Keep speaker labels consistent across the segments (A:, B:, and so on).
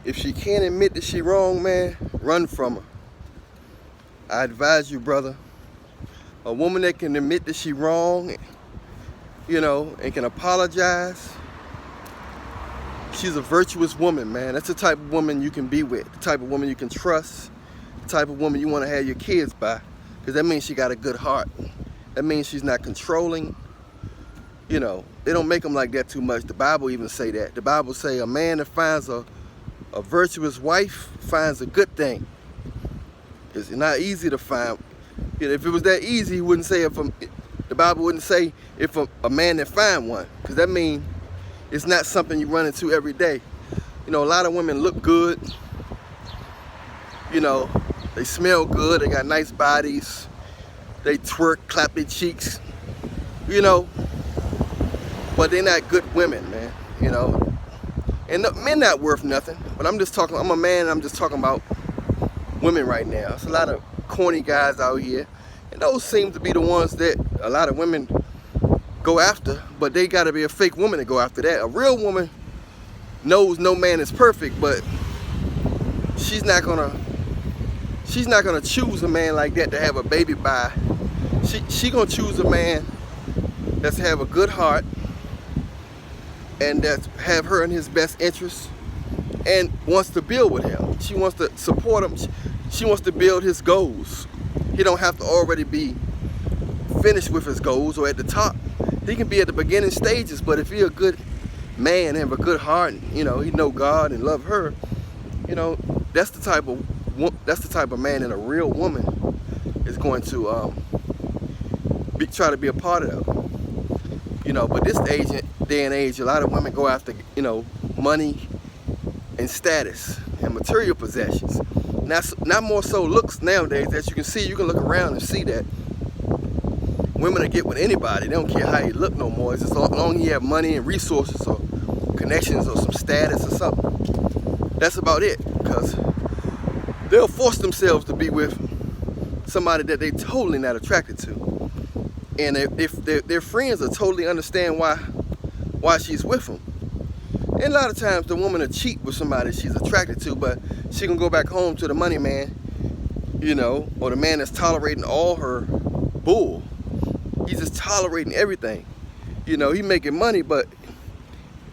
A: If she can't admit that she wrong, man, run from her. I advise you, brother. A woman that can admit that she wrong, and can apologize, she's a virtuous woman, man. That's the type of woman you can be with, the type of woman you can trust, the type of woman you want to have your kids by, because that means she got a good heart. That means she's not controlling. They don't make them like that too much. The Bible even say that. The Bible say a man that finds a virtuous wife finds a good thing. It's not easy to find. If it was that easy, he wouldn't say the Bible wouldn't say if a man that find one, because that means it's not something you run into every day. A lot of women look good. They smell good. They got nice bodies. They twerk, clap their cheeks. But they're not good women, man. And men not worth nothing. But I'm a man, and I'm just talking about women right now. There's a lot of corny guys out here, and those seem to be the ones that a lot of women go after, but they gotta be a fake woman to go after that. A real woman knows no man is perfect, but she's not gonna choose a man like that to have a baby by. She gonna choose a man that's have a good heart and that have her in his best interest and wants to build with him. She wants to support him. She wants to build his goals. He don't have to already be finished with his goals or at the top. He can be at the beginning stages, but if he's a good man and have a good heart, he know God and love her, that's the type of man and a real woman is going to try to be a part of. But this day and age, a lot of women go after money and status and material possessions. Not more so looks nowadays. As you can look around and see that women will get with anybody. They don't care how you look no more. It's just as long as you have money and resources or connections or some status or something. That's about it. Because they'll force themselves to be with somebody that they totally not attracted to. And if their friends will totally understand why she's with them. And a lot of times the woman will cheat with somebody she's attracted to, but she can go back home to the money man, or the man that's tolerating all her bull. He's just tolerating everything. He making money, but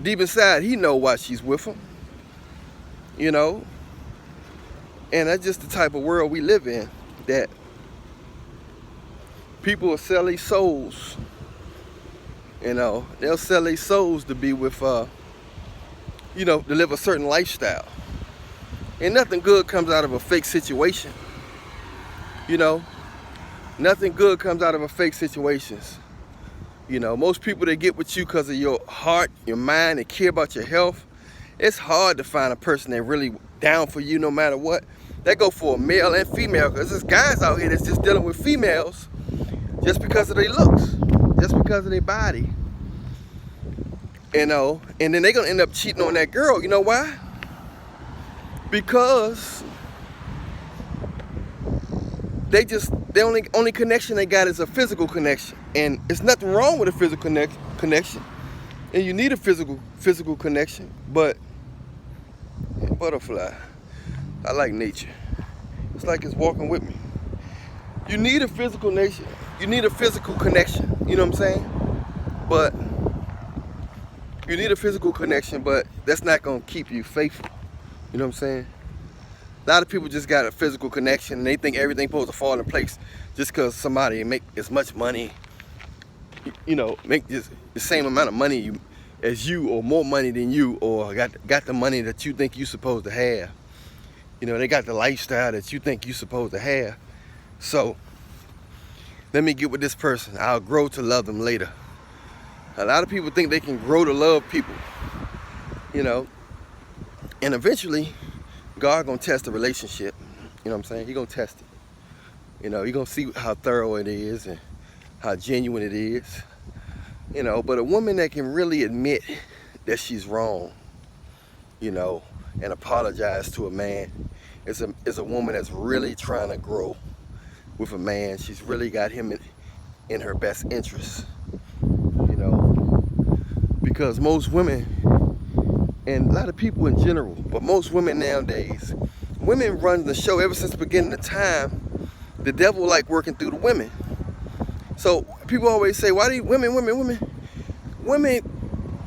A: deep inside he know why she's with him. And that's just the type of world we live in, that people will sell their souls. They'll sell their souls to be with to live a certain lifestyle. And nothing good comes out of a fake situation. Nothing good comes out of a fake situations. Most people, they get with you because of your heart, your mind, they care about your health. It's hard to find a person that really down for you no matter what. They go for a male and female, because there's guys out here that's just dealing with females just because of their looks, just because of their body. And then they're gonna end up cheating on that girl. You know why? Because the only connection they got is a physical connection. And it's nothing wrong with a physical connection. And you need a physical connection, but butterfly, I like nature. It's like it's walking with me. You need a physical connection. You need a physical connection. You know what I'm saying? But you need a physical connection, but that's not gonna keep you faithful. You know what I'm saying? A lot of people just got a physical connection and they think everything's supposed to fall in place just because somebody make as much money, make just the same amount of money as you, or more money than you, or got the money that you think you're supposed to have. They got the lifestyle that you think you're supposed to have. So let me get with this person. I'll grow to love them later. A lot of people think they can grow to love people, and eventually God gonna test the relationship. You know what I'm saying? He gonna test it. He gonna see how thorough it is and how genuine it is. But a woman that can really admit that she's wrong, and apologize to a man, is a woman that's really trying to grow with a man. She's really got him in her best interest. Because most women, and a lot of people in general, but most women nowadays, women run the show ever since the beginning of time. The devil like working through the women. So people always say, why do women,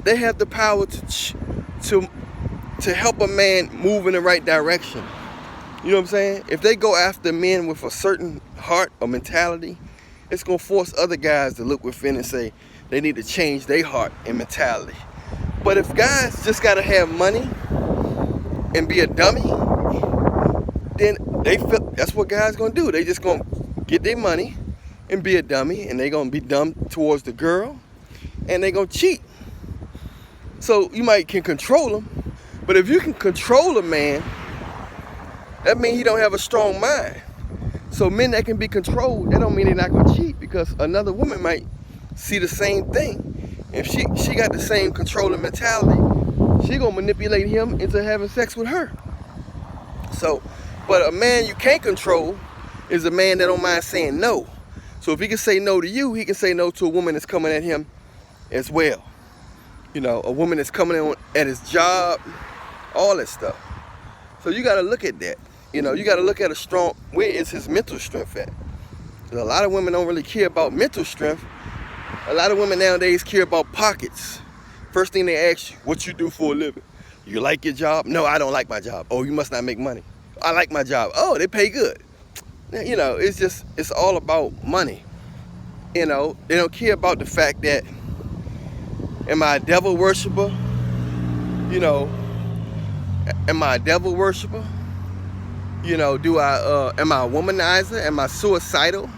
A: they have the power to help a man move in the right direction. You know what I'm saying? If they go after men with a certain heart or mentality, it's going to force other guys to look within and say they need to change their heart and mentality. But if guys just got to have money and be a dummy, then they feel that's what guys going to do. They just going to get their money and be a dummy, and they going to be dumb towards the girl, and they going to cheat. So you can control them, but if you can control a man, that means he don't have a strong mind. So men that can be controlled, that don't mean they're not going to cheat, because another woman might see the same thing. If she got the same controlling mentality, she going to manipulate him into having sex with her. So, but a man you can't control is a man that don't mind saying no. So if he can say no to you, he can say no to a woman that's coming at him as well. You know, a woman that's coming in at his job, all that stuff. So you got to look at that. You know, you got to look at where is his mental strength at? A lot of women don't really care about mental strength. A lot of women nowadays care about pockets. First thing they ask you, what you do for a living? You like your job? No, I don't like my job. Oh, you must not make money. I like my job. Oh, they pay good. You know, it's all about money. You know, they don't care about the fact that, am I a devil worshiper? You know, am I a devil worshiper? You know, am I a womanizer? Am I suicidal?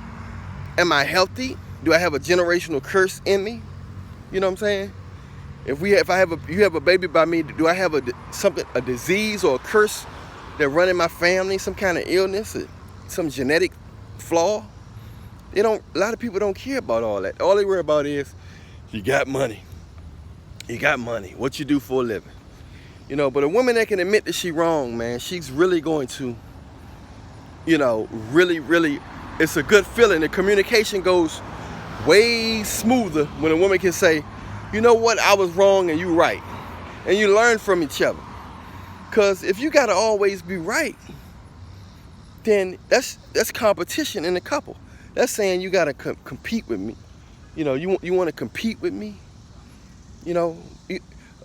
A: Am I healthy? Do I have a generational curse in me? You know what I'm saying? If you have a baby by me, do I have a disease or a curse that run in my family, some kind of illness, some genetic flaw? A lot of people don't care about all that. All they worry about is, you got money. You got money. What you do for a living. You know, but a woman that can admit that she's wrong, man, she's really going to, you know, really, it's a good feeling. The communication goes way smoother when a woman can say, you know what, I was wrong and you right. And you learn from each other. Because if you got to always be right, then that's competition in a couple. That's saying you got to compete with me. You know, you want to compete with me. You know,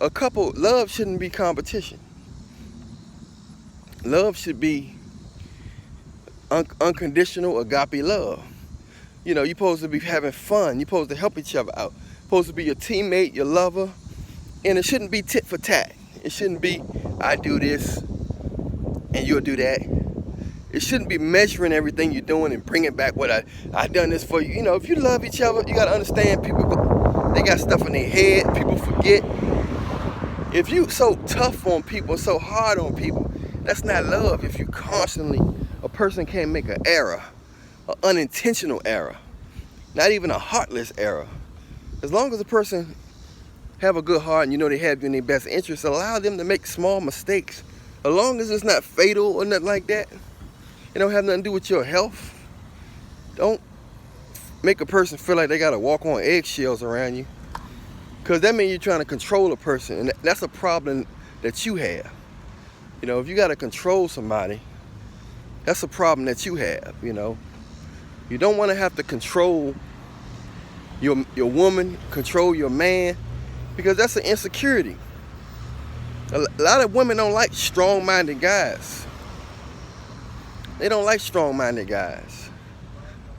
A: a couple, love shouldn't be competition. Love should be unconditional agape love. You know, you're supposed to be having fun. You're supposed to help each other out. You're supposed to be your teammate, your lover. And it shouldn't be tit for tat. It shouldn't be, I do this and you'll do that. It shouldn't be measuring everything you're doing and bringing back what I done this for you. You know, if you love each other, you got to understand they got stuff in their head. People forget. If you so tough on people, so hard on people, that's not love. If you constantly, a person can't make an error, an unintentional error, not even a heartless error. As long as a person have a good heart and you know they have you in their best interest, allow them to make small mistakes. As long as it's not fatal or nothing like that, it don't have nothing to do with your health. Don't make a person feel like they got to walk on eggshells around you. Because that means you're trying to control a person. And that's a problem that you have. You know, if you got to control somebody, that's a problem that you have, you know. You don't want to have to control your woman, control your man, because that's an insecurity. A lot of women don't like strong-minded guys. They don't like strong-minded guys.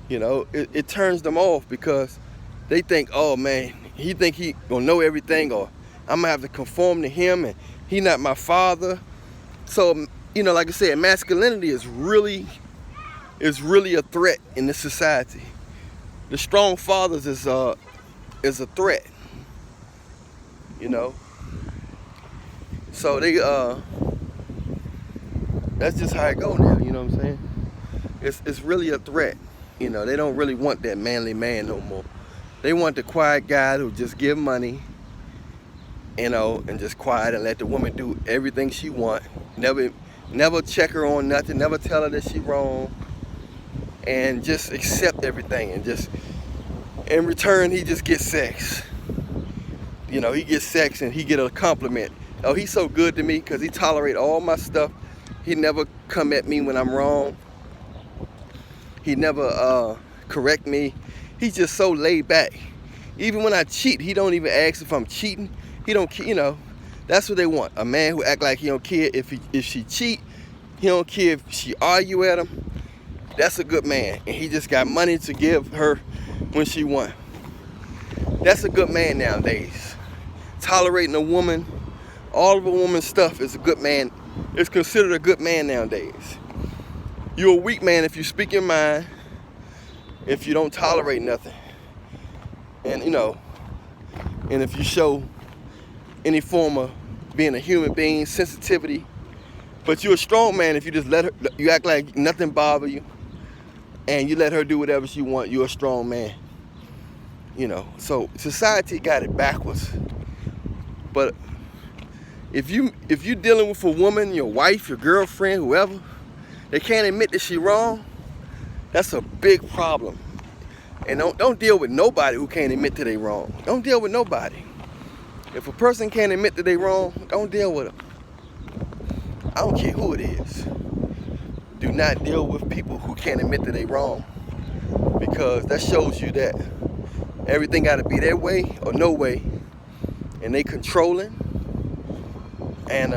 A: You know, it turns them off because they think, oh man, he think he gonna know everything, or I'm gonna have to conform to him and he not my father. So, you know, like I said, masculinity is really a threat in this society. The strong fathers is a threat. You know. So that's just how it go now, you know what I'm saying? It's really a threat. You know, they don't really want that manly man no more. They want the quiet guy who just give money, you know, and just quiet and let the woman do everything she want. Never check her on nothing, never tell her that she wrong, and just accept everything, and just in return he just gets sex. You know, he gets sex and he get a compliment. Oh, he's so good to me because he tolerates all my stuff. He never come at me when I'm wrong. He never correct me. He's just so laid back. Even when I cheat, he don't even ask if I'm cheating. He don't, you know, that's what they want. A man who act like he don't care if she cheat. He don't care if she argue at him. That's a good man. And he just got money to give her when she won. That's a good man nowadays. Tolerating a woman, all of a woman's stuff is a good man. It's considered a good man nowadays. You're a weak man if you speak your mind, if you don't tolerate nothing. And you know, and if you show any form of being a human being, sensitivity. But you're a strong man if you just let her, you act like nothing bother you, and you let her do whatever she want. You're a strong man. You know, so society got it backwards. But if you dealing with a woman, your wife, your girlfriend, whoever, they can't admit that she wrong, that's a big problem. And don't deal with nobody who can't admit that they wrong. Don't deal with nobody. If a person can't admit that they wrong, don't deal with them. I don't care who it is. Do not deal with people who can't admit that they wrong, because that shows you that everything got to be their way or no way, and they controlling, and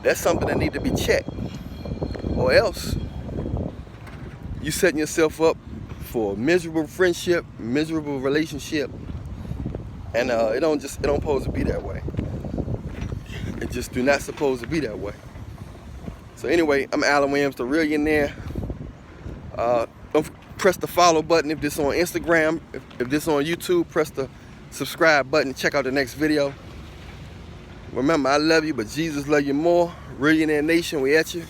A: that's something that need to be checked, or else you setting yourself up for a miserable friendship, miserable relationship, and it don't supposed to be that way. It just do not supposed to be that way. So anyway, I'm Allan Williams The Reallionaire. Don't press the follow button if this on Instagram. If this on YouTube, press the subscribe button. Check out the next video. Remember, I love you, but Jesus love you more. Reallionaire Nation, we at you.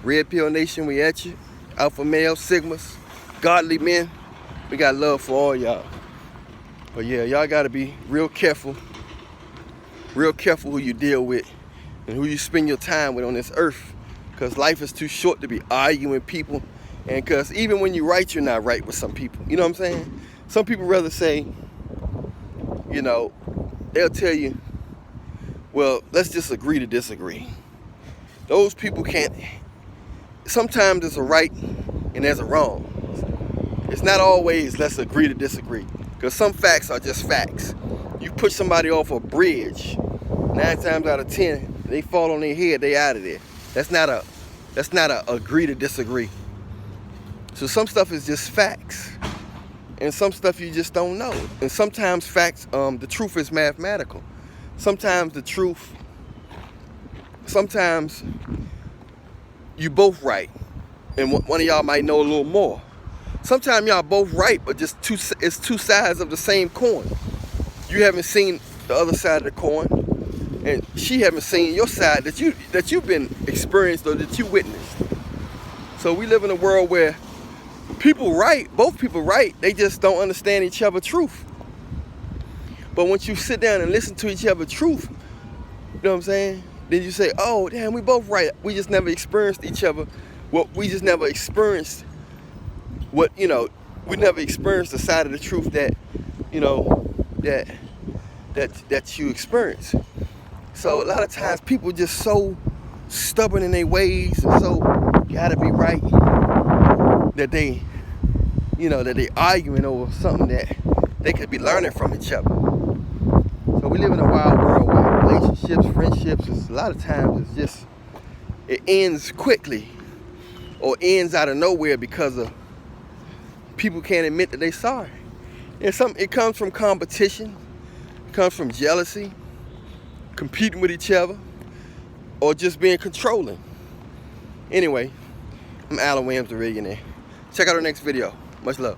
A: Red Pill Nation, we at you. Alpha male, Sigmas, godly men, we got love for all y'all. But yeah, y'all gotta be real careful who you deal with and who you spend your time with on this earth, because life is too short to be arguing with people. And because even when you're right, you're not right with some people. You know what I'm saying? Some people rather say, you know, they'll tell you, well, let's just agree to disagree. Those people can't. Sometimes there's a right and there's a wrong. It's not always let's agree to disagree, because some facts are just facts. You push somebody off a bridge, 9 times out of 10, they fall on their head, they out of there. That's not a agree to disagree. So some stuff is just facts, and some stuff you just don't know. And sometimes facts, the truth is mathematical. Sometimes you both right, and one of y'all might know a little more. Sometimes y'all both right, but just it's two sides of the same coin. You haven't seen the other side of the coin, and she haven't seen your side that you've been experienced or that you witnessed. So we live in a world where both people right, they just don't understand each other's truth. But once you sit down and listen to each other's truth, you know what I'm saying? Then you say, oh, damn, we both right. We just never experienced each other. Well, we just never experienced we never experienced the side of the truth that, you know, that you experience. So a lot of times people just so stubborn in their ways and so gotta be right that they arguing over something that they could be learning from each other. So we live in a wild world where relationships, friendships, a lot of times it ends quickly or ends out of nowhere because of people can't admit that they're sorry. And it comes from competition, it comes from jealousy, competing with each other, or just being controlling. Anyway, I'm Allan Williams The Reallionaire. Check out our next video. Much love.